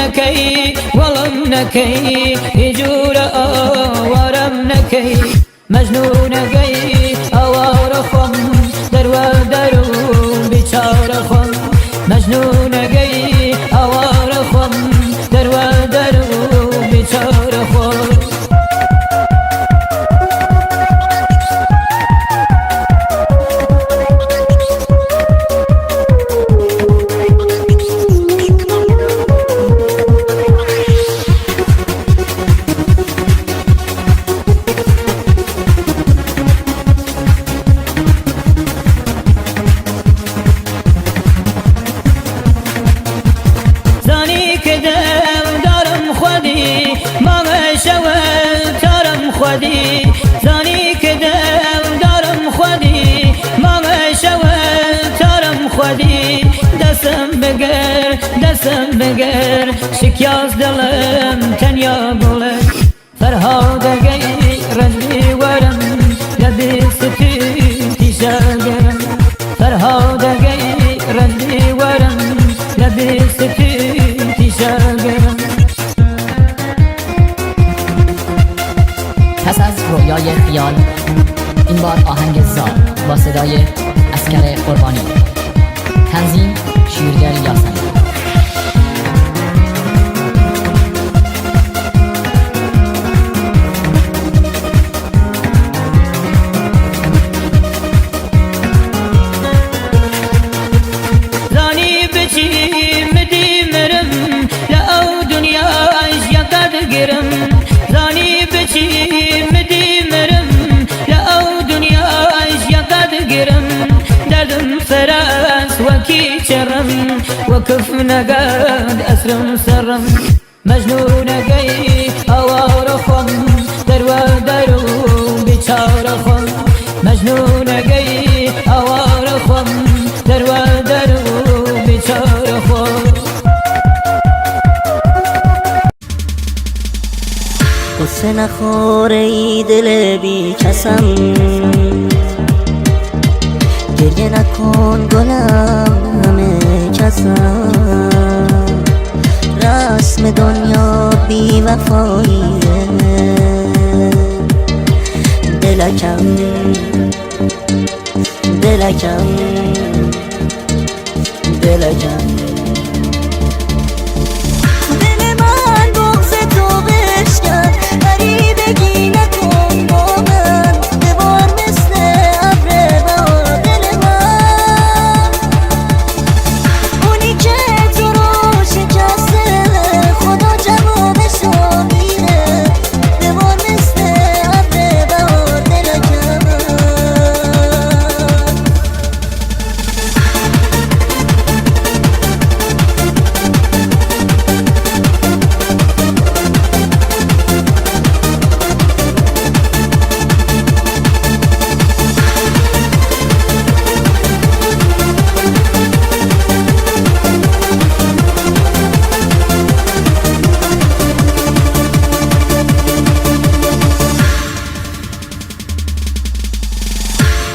نكي ولم نكي يجور ورم نكي مجنون كي أوارخم درو درو بچارخم مجنون كي أوارخم درو درو بچارخم خودی زانی که دارم خودی ما شوال تارم خودی دستم بگر شکیاز دلم تنیا بوله فرهاد گی رنجی ورم لبی ستی تیشاگرم فرهاد گی رنجی ورم لبی ستی تیشاگرم پس از رویای خیال این بار آهنگ زاد با صدای اسکر قربانی. تنظیم شیرگر یاسمی. زانی بچی مدی مرم لأو دنیا عیش یقد گرم زانی بچی مدی مرم لأو دنیا عیش یقد گرم دردم فراس وکی چرم وکف نگاد اسرم سرم مجنون گی اوارخم درو درو بچارخم مجنون گی اوارخم درو درو بچارخم قصه نخوره ای دل بی کسم گریه نکن گلم همه کسم رسم دنیا بی وفاییه دلکم دلکم دلکم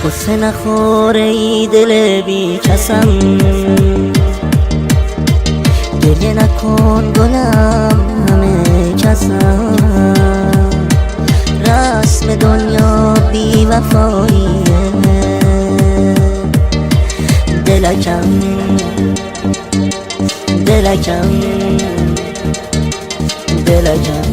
قصه نخوره ای دل بی کسم گریه نکن گلم همه کسم رسم دنیا بی وفاییه دلکم دلکم دلکم